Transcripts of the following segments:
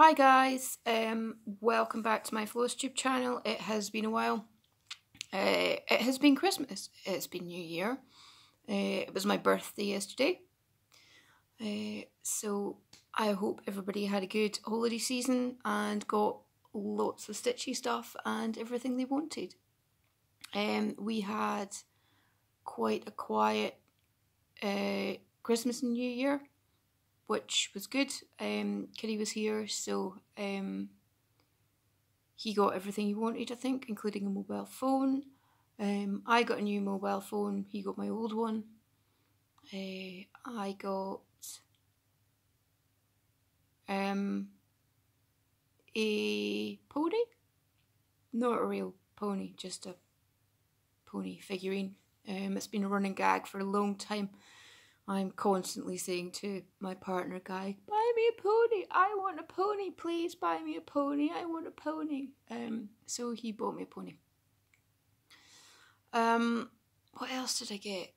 Hi guys, welcome back to my Flosstube channel. It has been a while. It has been Christmas. It's been New Year. It was my birthday yesterday. So I hope everybody had a good holiday season and got lots of stitchy stuff and everything they wanted. We had quite a quiet Christmas and New Year, which was good. Kitty was here, so he got everything he wanted, I think, including a mobile phone. I got a new mobile phone, he got my old one. I got a pony? Not a real pony, just a pony figurine. It's been a running gag for a long time. I'm constantly saying to my partner Guy, buy me a pony, I want a pony, please buy me a pony, I want a pony. So he bought me a pony. What else did I get?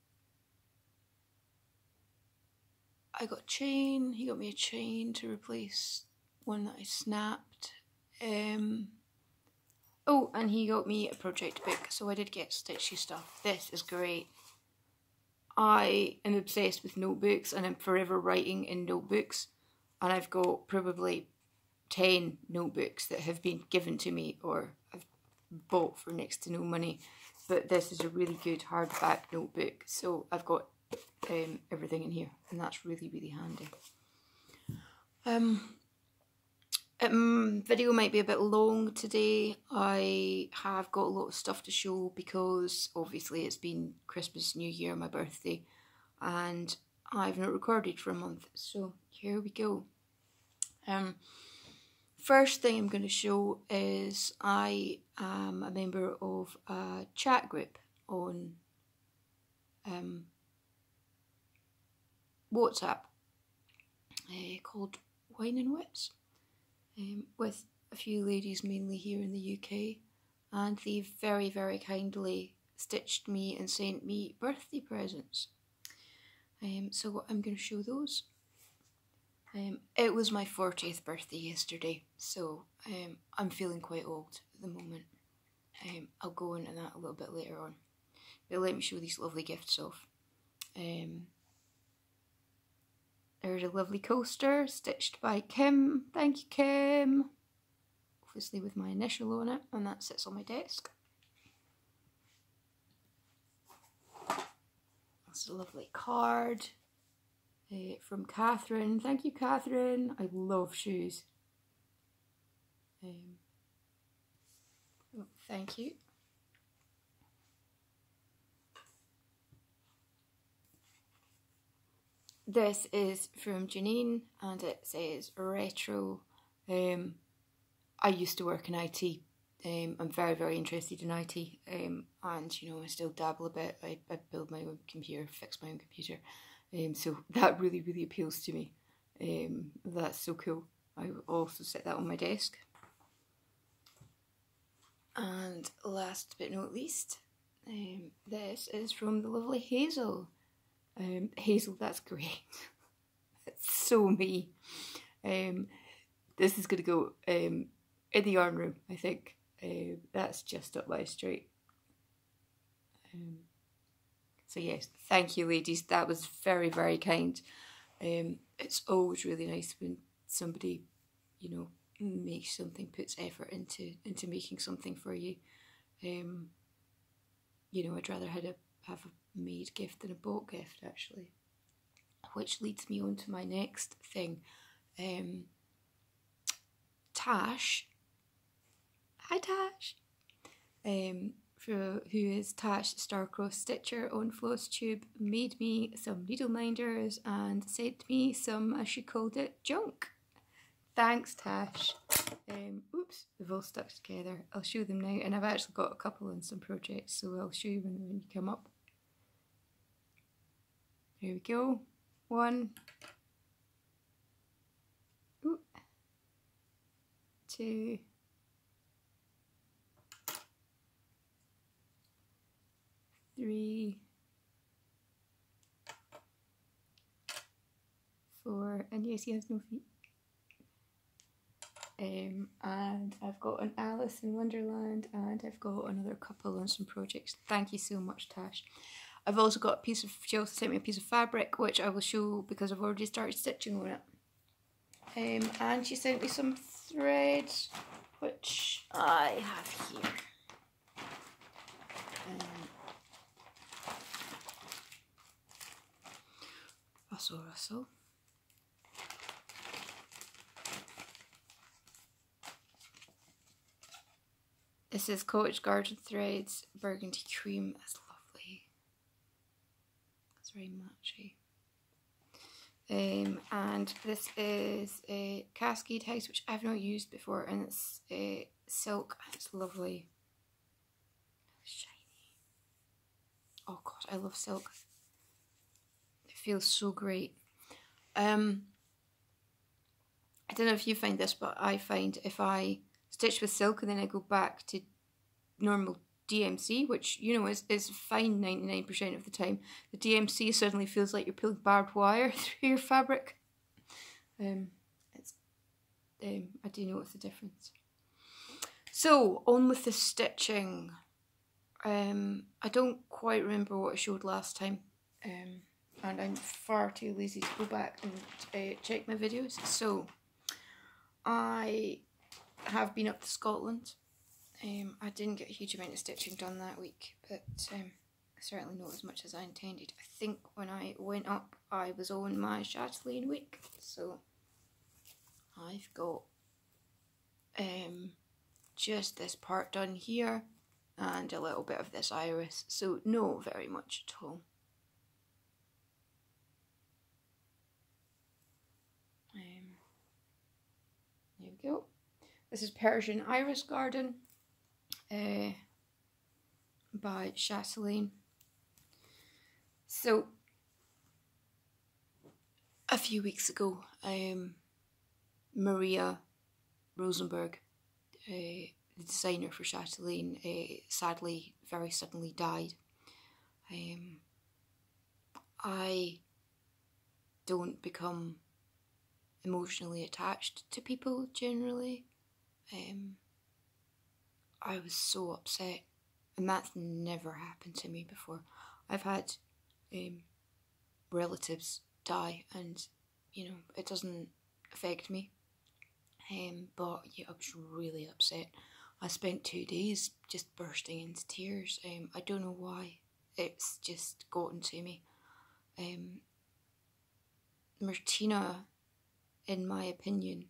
I got a chain, he got me a chain to replace one that I snapped. Oh, and he got me a project book, so I did get stitchy stuff. This is great. I am obsessed with notebooks and I'm forever writing in notebooks, and I've got probably 10 notebooks that have been given to me or I've bought for next to no money, but this is a really good hardback notebook, so I've got everything in here, and that's really, really handy. Video might be a bit long today. I have got a lot of stuff to show because obviously it's been Christmas, New Year, my birthday, and I've not recorded for a month, so here we go. First thing I'm going to show is I am a member of a chat group on WhatsApp called Wine and Wits. With a few ladies mainly here in the UK, and they very, very kindly stitched me and sent me birthday presents. So I'm going to show those. It was my 40th birthday yesterday, so I'm feeling quite old at the moment. I'll go into that a little bit later on. But let me show these lovely gifts off. There's a lovely coaster stitched by Kim. Thank you, Kim. Obviously with my initial on it, and that sits on my desk. That's a lovely card from Catherine. Thank you, Catherine. I love shoes. Thank you. This is from Janine and it says retro. I used to work in IT. I'm very, very interested in IT, and you know, I still dabble a bit. I build my own computer, fix my own computer, so that really, really appeals to me. That's so cool. I will also set that on my desk. And last but not least, this is from the lovely Hazel. Hazel, that's great. It's so me. This is going to go in the yarn room, I think. That's just up my street. So yes, thank you ladies, that was very, very kind. It's always really nice when somebody, you know, makes something, puts effort into making something for you. You know, I'd rather have a made gift than a bought gift, actually. Which leads me on to my next thing. Tash. Hi Tash. Who is Tash Starcrossed Stitcher on Flosstube, made me some needle minders and sent me some, as she called it, junk. Thanks Tash. Oops, they've all stuck together. I'll show them now, and I've actually got a couple in some projects, so I'll show you when you come up. Here we go. 1, 2, 3, 4, and yes, he has no feet. and I've got an Alice in Wonderland, and I've got another couple on some projects. Thank you so much, Tash. I've also got a piece of, she also sent me a piece of fabric, which I will show because I've already started stitching on it. And she sent me some thread, which I have here. Rustle, rustle. This is Cottage Garden Threads Burgundy Cream. That's lovely. It's very matchy. And this is a Cascade House, which I've not used before, and it's silk. It's lovely. Shiny. Oh god, I love silk. It feels so great. I don't know if you find this, but I find if I stitch with silk and then I go back to normal DMC, which, you know, is fine 99% of the time, the DMC suddenly feels like you're pulling barbed wire through your fabric. I do notice the difference. So, on with the stitching. I don't quite remember what I showed last time, and I'm far too lazy to go back and check my videos. So, I have been up to Scotland. I didn't get a huge amount of stitching done that week, but certainly not as much as I intended. I think when I went up, I was on my chatelaine week, so I've got just this part done here and a little bit of this iris, so not very much at all. There we go. This is Persian Iris Garden by Chatelaine. So, a few weeks ago, Maria Rosenberg, the designer for Chatelaine, sadly, very suddenly died. I don't become emotionally attached to people generally. I was so upset, and that's never happened to me before. I've had relatives die, and you know, it doesn't affect me. But yeah, I was really upset. I spent 2 days just bursting into tears. I don't know why. It's just gotten to me. Martina, in my opinion,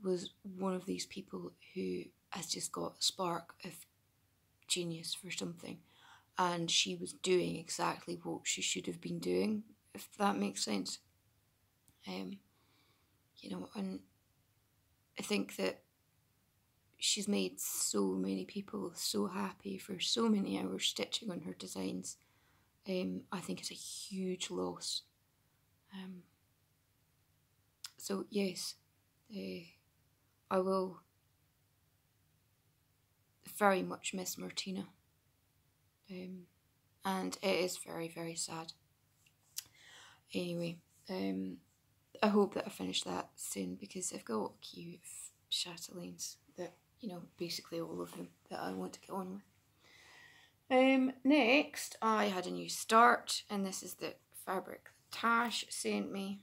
was one of these people who has just got a spark of genius for something, and she was doing exactly what she should have been doing, if that makes sense. You know, and I think that she's made so many people so happy for so many hours stitching on her designs. I think it's a huge loss. So yes, I will very much miss Martina, and it is very, very sad. Anyway, I hope that I finish that soon, because I've got a queue of chatelaines that, you know, basically all of them that I want to get on with. Next, I had a new start, and this is the fabric that Tash sent me.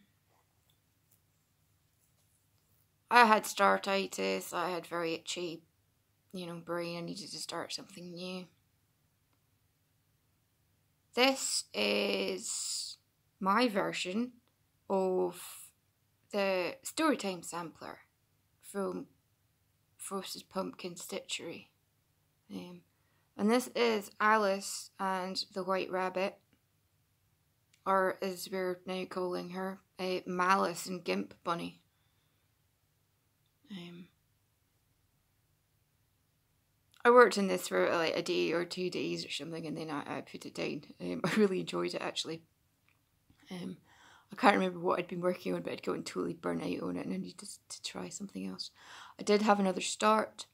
I had startitis, I had very itchy, you know, brain. I needed to start something new. This is my version of the Storytime sampler from Frosted Pumpkin Stitchery. And this is Alice and the White Rabbit, or as we're now calling her, Malice and Gimp Bunny. I worked on this for like a day or 2 days or something, and then I put it down. I really enjoyed it, actually. I can't remember what I'd been working on, but I'd gotten totally burnt out on it, and I needed to try something else. I did have another start.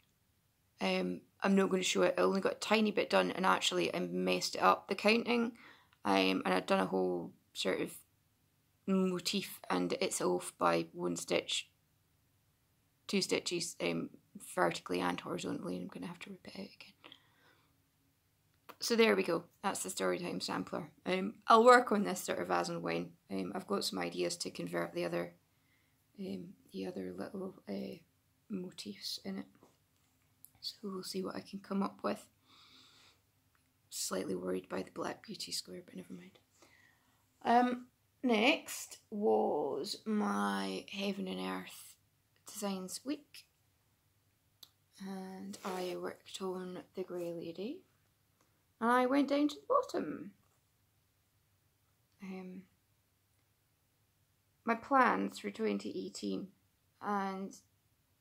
I'm not going to show it. I only got a tiny bit done, and actually I messed it up, the counting. And I'd done a whole sort of motif, and it's off by 1 stitch 2 stitches vertically and horizontally, and I'm going to have to rip it out again. So there we go, that's the Storytime sampler. I'll work on this sort of as and when. I've got some ideas to convert the other little motifs in it. So we'll see what I can come up with. Slightly worried by the Black Beauty square, but never mind. Next was my Heaven and Earth Designs week. And I worked on the Grey Lady. And I went down to the bottom. My plans for 2018, and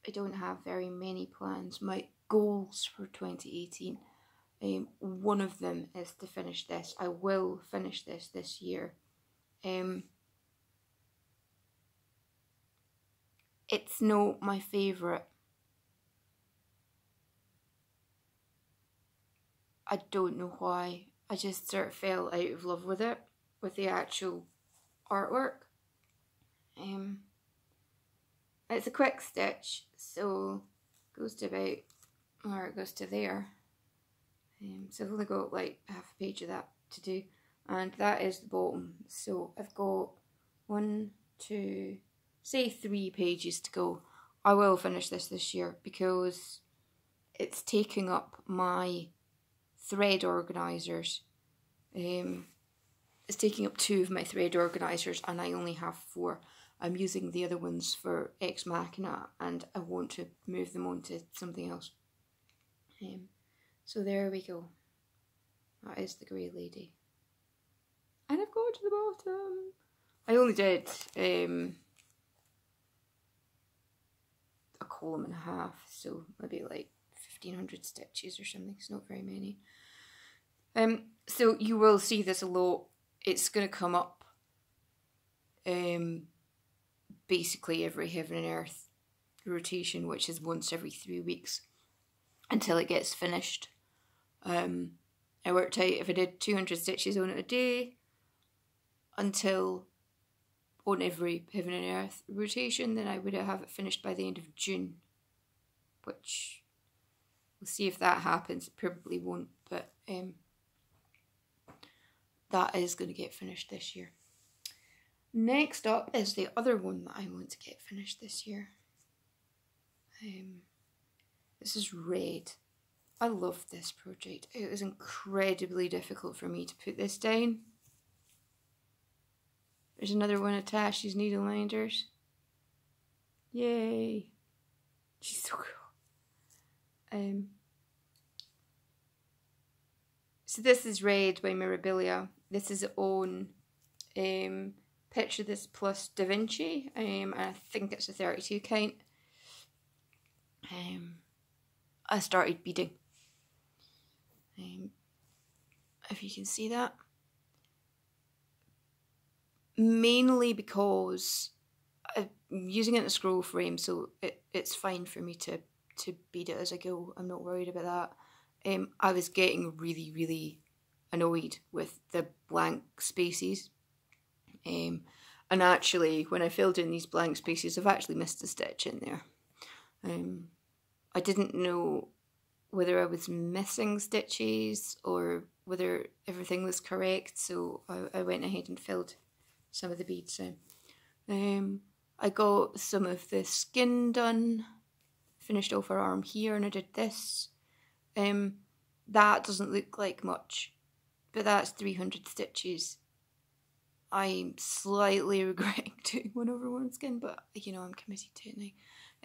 I don't have very many plans. My goals for 2018, one of them is to finish this. I will finish this year. It's not my favourite. I don't know why. I just sort of fell out of love with it, with the actual artwork. It's a quick stitch, so it goes to about, or it goes to there. So I've only got like half a page of that to do, and that is the bottom. So I've got 1, 2, say 3 pages to go. I will finish this year because it's taking up my thread organisers. It's taking up 2 of my thread organisers, and I only have 4. I'm using the other ones for Ex Machina, and I want to move them on to something else. So there we go. That is the Grey Lady. And I've got to the bottom. I only did a column and a half, so maybe like 1500 stitches or something. It's not very many. So you will see this a lot. It's going to come up basically every Heaven and Earth rotation, which is once every 3 weeks, until it gets finished. I worked out if I did 200 stitches on it a day until on every Heaven and Earth rotation, then I would have it finished by the end of June, which we'll see if that happens. It probably won't, but that is going to get finished this year. Next up is the other one that I want to get finished this year. This is Red. I love this project. It was incredibly difficult for me to put this down. There's another one of Tashy's needle minders. Yay! She's so cool. So this is Red by Memorabilia. This is on Picture This plus Da Vinci, and I think it's a 32 count. I started beading. If you can see that. Mainly because I'm using it in a scroll frame, so it's fine for me to bead it as I go. I'm not worried about that. I was getting really annoyed with the blank spaces. And actually, when I filled in these blank spaces, I've actually missed a stitch in there. I didn't know whether I was missing stitches or whether everything was correct, so I went ahead and filled some of the beads in. I got some of the skin done, finished off her arm here, and I did this. That doesn't look like much, but that's 300 stitches. I'm slightly regretting doing 1 over 1 skin, but you know, I'm committed to it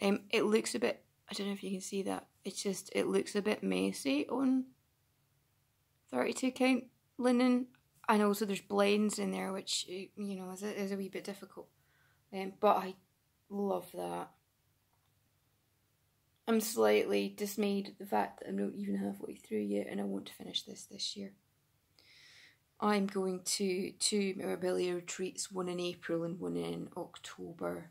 now. It looks a bit, I don't know if you can see that, it looks a bit messy on 32 count linen, and also there's blends in there, which, you know, is a wee bit difficult. But I love that. I'm slightly dismayed at the fact that I'm not even halfway through yet, and I want to finish this year. I'm going to 2 memorabilia retreats, one in April and one in October.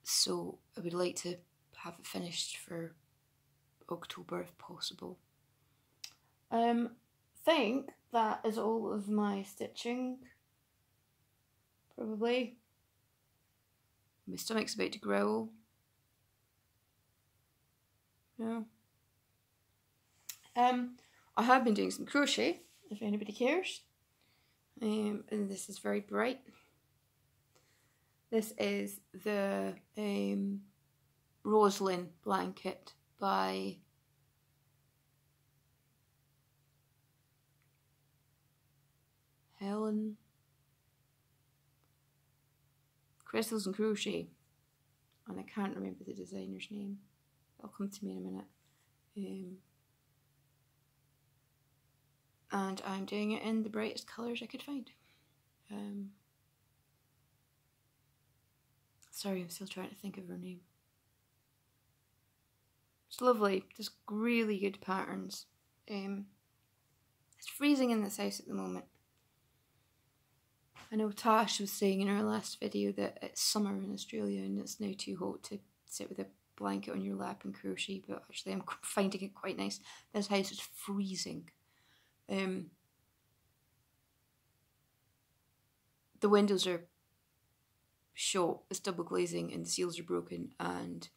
So I would like to have it finished for October if possible. Think that is all of my stitching, probably. My stomach's about to growl. No. I have been doing some crochet, if anybody cares. And this is very bright. This is the Roslyn blanket by Helen Crystals and Crochet, and I can't remember the designer's name. It'll come to me in a minute. And I'm doing it in the brightest colours I could find. Sorry, I'm still trying to think of her name. It's lovely, just really good patterns. It's freezing in this house at the moment. I know Tash was saying in her last video that it's summer in Australia and it's now too hot to sit with a blanket on your lap and crochet, but actually I'm finding it quite nice. This house is freezing. The windows are shot, it's double glazing and the seals are broken and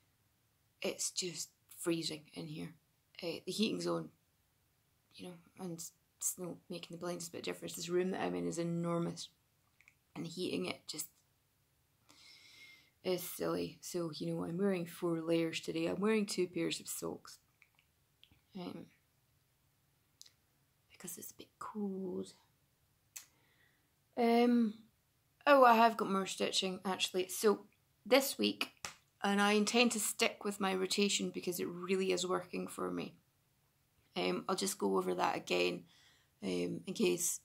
it's just freezing in here. The heating's on, you know, and it's not making the blindest bit of difference. This room that I'm in is enormous and heating it just is silly. So, you know, I'm wearing 4 layers today. I'm wearing 2 pairs of socks. Because it's a bit cold. Oh, I have got more stitching actually. So this week, and I intend to stick with my rotation because it really is working for me. I'll just go over that again in case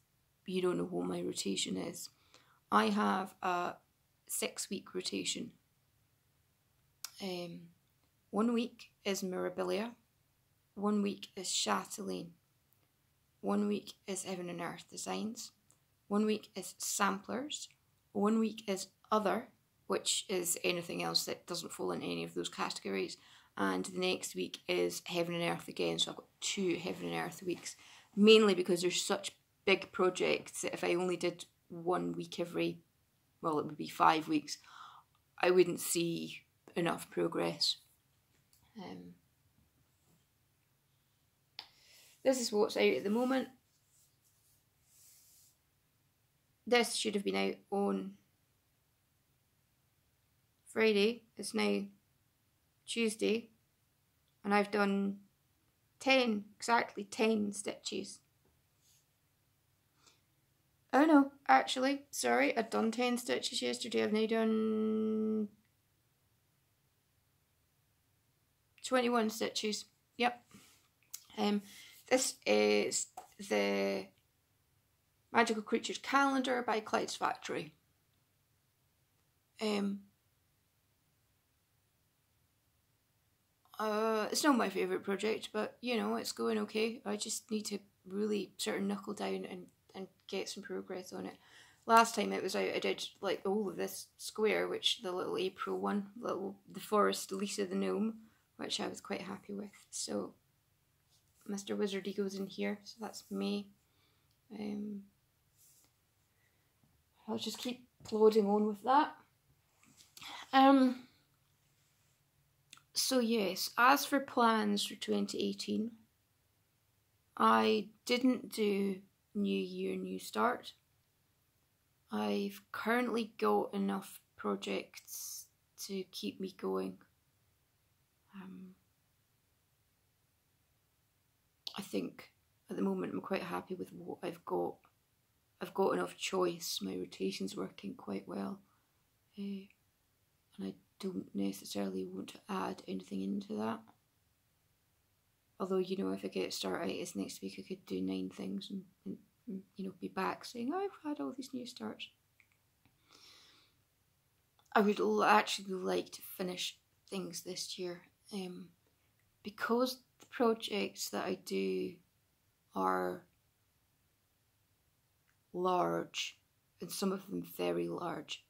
you don't know what my rotation is. I have a 6-week rotation. 1 week is memorabilia. 1 week is chatelaine. 1 week is heaven and earth designs. 1 week is samplers. 1 week is other, which is anything else that doesn't fall in any of those categories. And the next week is heaven and earth again. So I've got 2 heaven and earth weeks, mainly because there's such big projects that if I only did 1 week every, well, it would be 5 weeks, I wouldn't see enough progress. This is what's out at the moment. This should have been out on Friday. It's now Tuesday. And I've done exactly 10 stitches. Oh no, actually, sorry, I'd done 10 stitches yesterday. I've now done 21 stitches. Yep. This is the Magical Creatures Calendar by Clyde's Factory. It's not my favourite project, but you know, it's going okay. I just need to really sort of knuckle down and get some progress on it. Last time it was out, I did like all of this square, which the little April one, the Forest Lisa the Gnome, which I was quite happy with. So Mr. Wizardy goes in here, so that's me. I'll just keep plodding on with that. So yes, as for plans for 2018, I didn't do New Year, New Start. I've currently got enough projects to keep me going. I think at the moment I'm quite happy with what I've got. I've got enough choice. My rotation's working quite well. And I don't necessarily want to add anything into that. Although, you know, if I get startitis next week, I could do 9 things and you know, be back saying, oh, I've had all these new starts. I would actually like to finish things this year. Because the projects that I do are large, and some of them very large.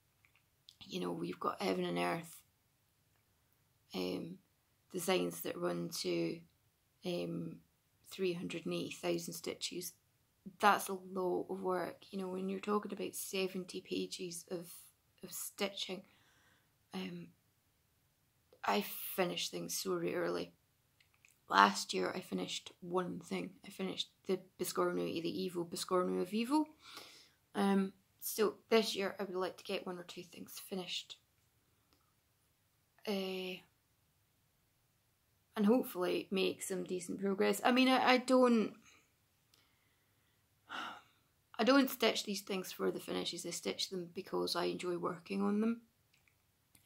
You know, we've got heaven and earth designs that run to 380,000 stitches. That's a lot of work, you know, when you're talking about 70 pages of stitching. I finish things so rarely. Last year I finished one thing. I finished the Biscornu, the evil Biscornu of evil. So this year I would like to get one or two things finished. And hopefully make some decent progress. I mean, I don't stitch these things for the finishes. I stitch them because I enjoy working on them.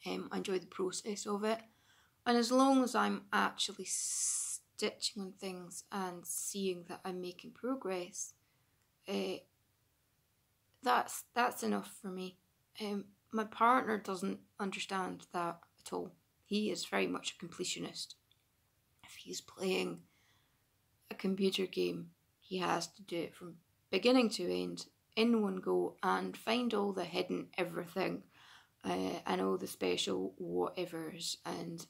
I enjoy the process of it. And as long as I'm actually stitching on things and seeing that I'm making progress, that's enough for me. My partner doesn't understand that at all. He is very much a completionist. If he's playing a computer game, he has to do it from beginning to end in one go and find all the hidden everything and all the special whatevers. And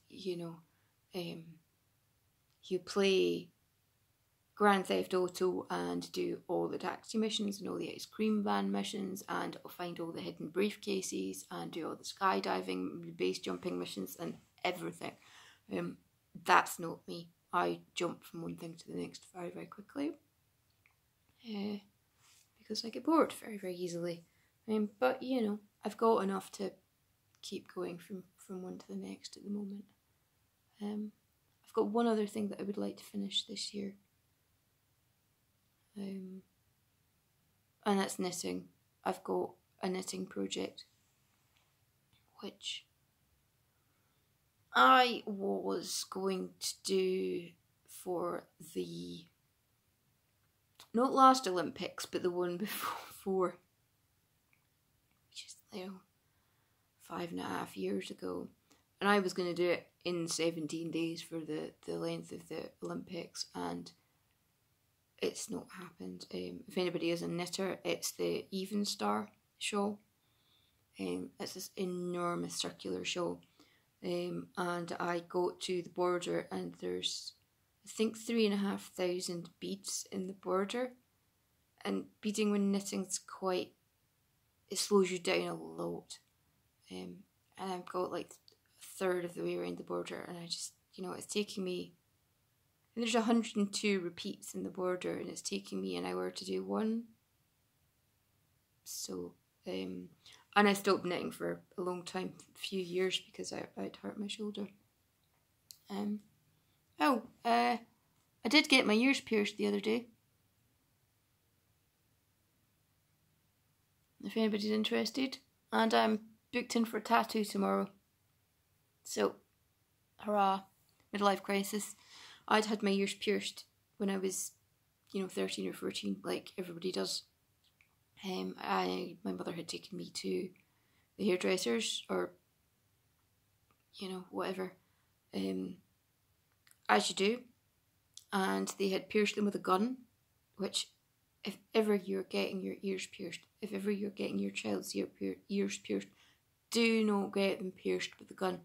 you play Grand Theft Auto and do all the taxi missions and all the ice cream van missions and find all the hidden briefcases and do all the skydiving, base jumping missions and everything. That's not me. I jump from one thing to the next very, very quickly because I get bored very, very easily. But I've got enough to keep going from one to the next at the moment. I've got one other thing that I would like to finish this year. And that's knitting. I've got a knitting project which I was going to do for the not last Olympics but the one before, which is 5.5 years ago, and I was going to do it in 17 days for the length of the Olympics, and it's not happened. If anybody is a knitter, it's the Even Star shawl. It's this enormous circular shawl. And I got to the border and there's, I think, 3,500 beads in the border. And beading when knitting's it slows you down a lot. And I've got like a third of the way around the border, and I just, it's taking me, and there's 102 repeats in the border, and it's taking me an hour to do one. So, and I stopped knitting for a long time, a few years, because I'd hurt my shoulder. I did get my ears pierced the other day. If anybody's interested. And I'm booked in for a tattoo tomorrow. So, hurrah, midlife crisis. I'd had my ears pierced when I was, 13 or 14, like everybody does. My mother had taken me to the hairdressers, or, whatever, as you do. And they had pierced them with a gun, which, if ever you're getting your ears pierced, if ever you're getting your child's ears pierced, do not get them pierced with a gun.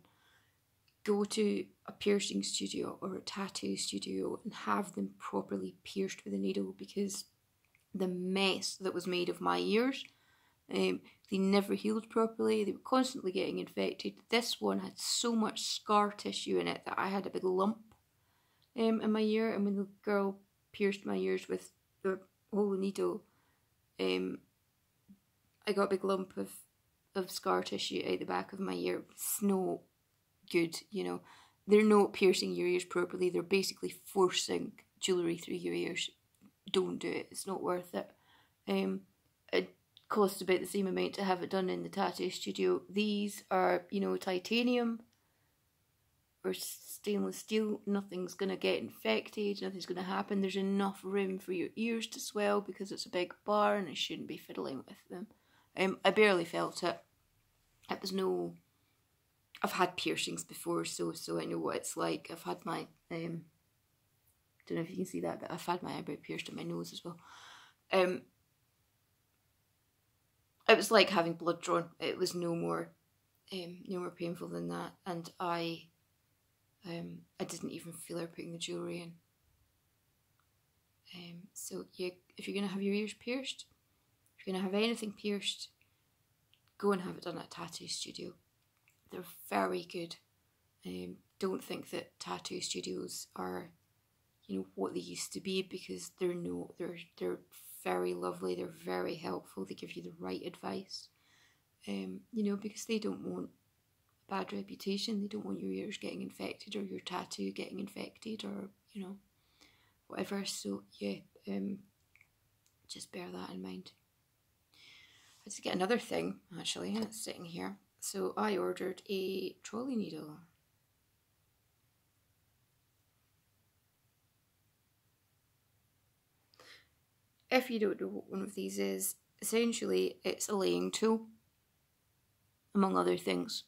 Go to a piercing studio or a tattoo studio and have them properly pierced with a needle, because the mess that was made of my ears, they never healed properly. They were constantly getting infected. This one had so much scar tissue in it that I had a big lump in my ear, and when the girl pierced my ears with the whole needle, I got a big lump of scar tissue out the back of my ear. It's no good, They're not piercing your ears properly. They're basically forcing jewellery through your ears. Don't do it. It's not worth it. It costs about the same amount to have it done in the tattoo studio. These are, titanium or stainless steel. Nothing's going to get infected. Nothing's going to happen. There's enough room for your ears to swell because it's a big bar and I shouldn't be fiddling with them. I barely felt it. It was no... I've had piercings before, so I know what it's like. I've had my... don't know if you can see that, but I've had my eyebrow pierced in my nose as well. It was like having blood drawn. It was no more painful than that, and I didn't even feel her putting the jewellery in. So yeah, if you're gonna have your ears pierced, if you're gonna have anything pierced, go and have it done at a tattoo studio. they're very good. Don't think that tattoo studios are, you know, what they used to be, because they're not. They're very lovely. They're very helpful. They give you the right advice. You know, because they don't want a bad reputation. They don't want your ears getting infected or your tattoo getting infected, or, you know, whatever. So yeah, just bear that in mind. I had to get another thing actually, and it's sitting here. So I ordered a trolley needle. If you don't know what one of these is, essentially it's a laying tool, among other things,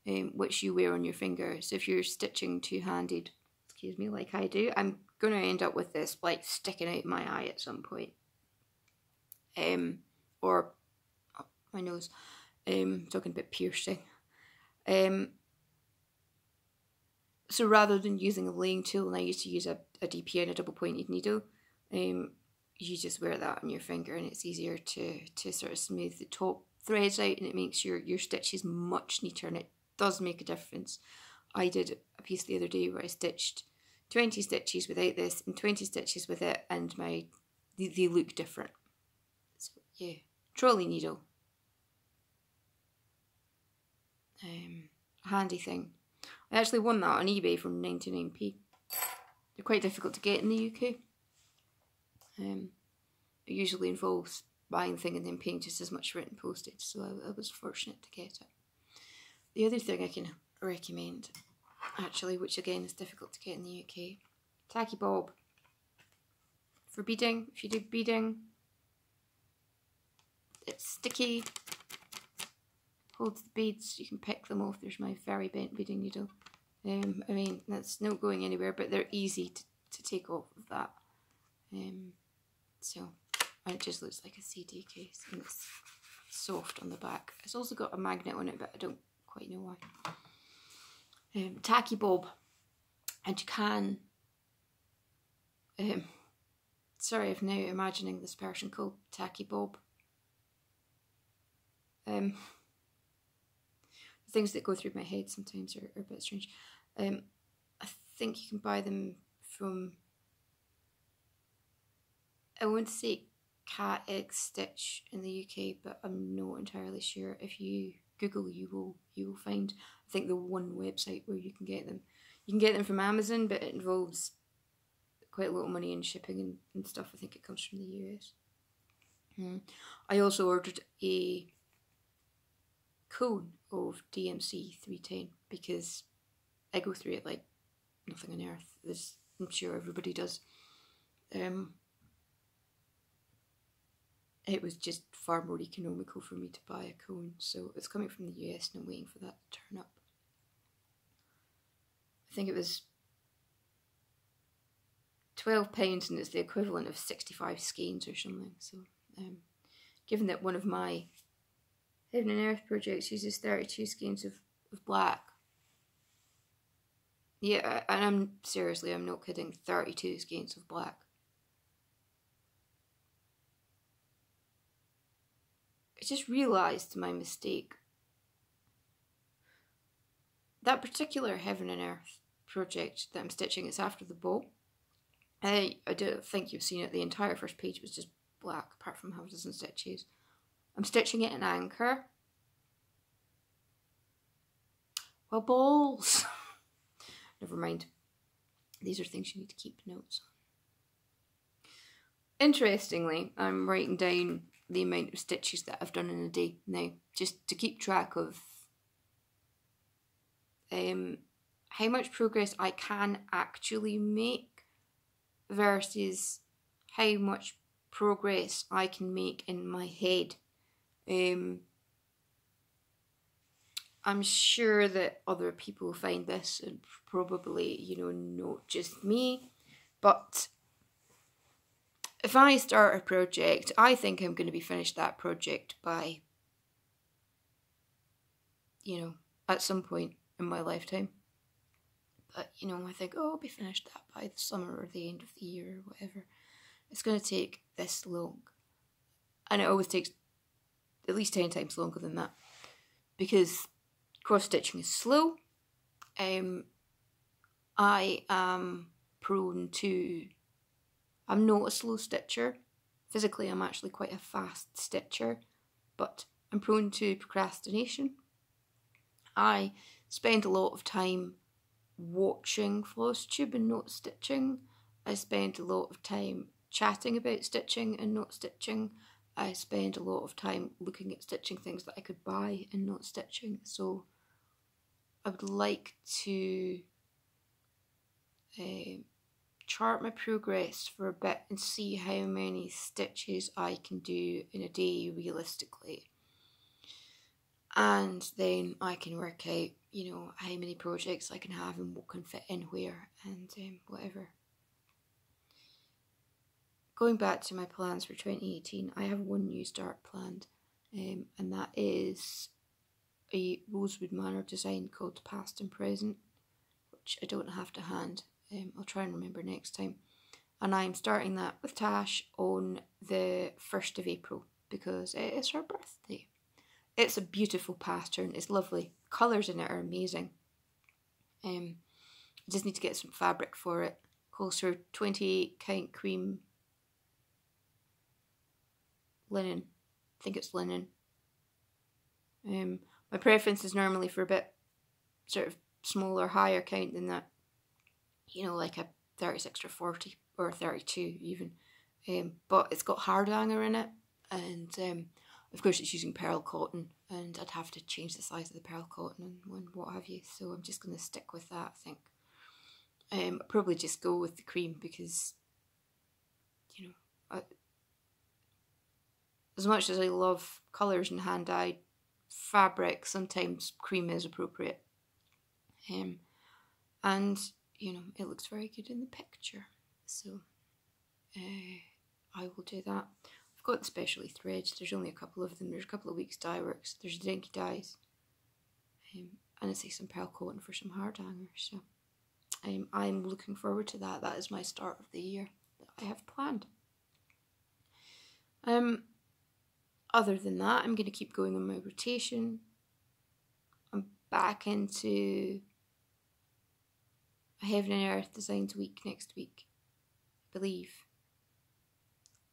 which you wear on your finger. So if you're stitching two-handed, excuse me, like I do, I'm going to end up with this like sticking out my eye at some point. Or oh, my nose. Talking about piercing. So rather than using a laying tool, and I used to use a DP and a double pointed needle, you just wear that on your finger, and it's easier to sort of smooth the top threads out, and it makes your stitches much neater, and it does make a difference. I did a piece the other day where I stitched 20 stitches without this and 20 stitches with it, and they look different. So yeah, trolley needle. A handy thing. I actually won that on eBay for 99p. They're quite difficult to get in the UK. It usually involves buying the thing and then paying just as much for it and postage, so I was fortunate to get it. The other thing I can recommend, actually, which again is difficult to get in the UK, Tacky Bob. For beading, if you do beading, it's sticky, holds the beads, you can pick them off. There's my very bent beading needle. I mean, that's not going anywhere, but they're easy to take off of that. So, and it just looks like a CD case, and it's soft on the back. It's also got a magnet on it, but I don't quite know why. Tacky Bob, and you can, sorry, I'm now imagining this person called Tacky Bob. The things that go through my head sometimes are a bit strange. I think you can buy them from, I won't say Cat Egg Stitch in the UK, but I'm not entirely sure. If you Google, you will find, I think, the one website where you can get them. You can get them from Amazon, but it involves quite a lot of money in shipping and stuff. I think it comes from the US. I also ordered a cone of DMC 310 because I go through it like nothing on earth, as I'm sure everybody does. It was just far more economical for me to buy a cone, so it's coming from the US and I'm waiting for that to turn up. I think it was £12 and it's the equivalent of 65 skeins or something. So given that one of my Heaven and Earth projects uses 32 skeins of black, yeah, and I'm not kidding, 32 skeins of black. I just realised my mistake. That particular Heaven and Earth project that I'm stitching, it's after the bow. I don't think you've seen it. The entire first page was just black, apart from half a dozen stitches. I'm stitching it in anchor. Well, balls. Never mind. These are things you need to keep notes on. Interestingly, I'm writing down the amount of stitches that I've done in a day now, just to keep track of how much progress I can actually make versus how much progress I can make in my head. I'm sure that other people find this, and probably, you know, not just me, but if I start a project, I think I'm going to be finished that project by, you know, at some point in my lifetime. But, you know, I think, oh, I'll be finished that by the summer or the end of the year or whatever. It's going to take this long. And it always takes at least 10 times longer than that. Because cross stitching is slow. I am prone to, I'm not a slow stitcher. Physically, I'm actually quite a fast stitcher, but I'm prone to procrastination. I spend a lot of time watching Flosstube and not stitching. I spend a lot of time chatting about stitching and not stitching. I spend a lot of time looking at stitching things that I could buy and not stitching. So I would like to chart my progress for a bit and see how many stitches I can do in a day realistically. And then I can work out, you know, how many projects I can have and what can fit in where and whatever. Going back to my plans for 2018, I have one new start planned, and that is a Rosewood Manor design called Past and Present, which I don't have to hand. I'll try and remember next time. And I'm starting that with Tash on the 1st of April because it is her birthday. It's a beautiful pattern, it's lovely. Colours in it are amazing. I just need to get some fabric for it. Calls for 28 count cream linen. I think it's linen. My preference is normally for a bit sort of smaller, higher count than that. You know, like a 36 or 40 or 32 even. But it's got hardanger in it, and of course it's using pearl cotton, and I'd have to change the size of the pearl cotton and what have you, so I'm just going to stick with that, I think. I'll probably just go with the cream because, you know, as much as I love colours and hand-dyed fabric, sometimes cream is appropriate. And, you know, it looks very good in the picture, so I will do that. I've got the specially threads, there's only a couple of them, there's a couple of weeks dye works, there's dinky dyes, and I say some pearl cotton for some hardanger, so I'm looking forward to that. That is my start of the year that I have planned. Other than that, I'm going to keep going on my rotation. I'm back into a Heaven and Earth Designs week next week, I believe.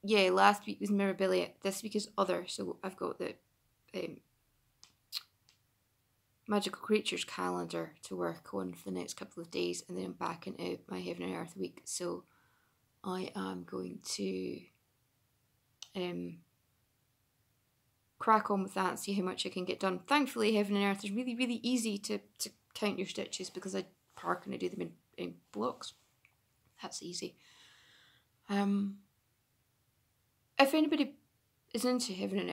Yeah, last week was memorabilia. This week is other, so I've got the Magical Creatures calendar to work on for the next couple of days, and then I'm back into my Heaven and Earth week, so I am going to crack on with that and see how much I can get done. Thankfully, Heaven and Earth is really, really easy to count your stitches because I park and I do them in blocks. That's easy. If anybody is into Heaven and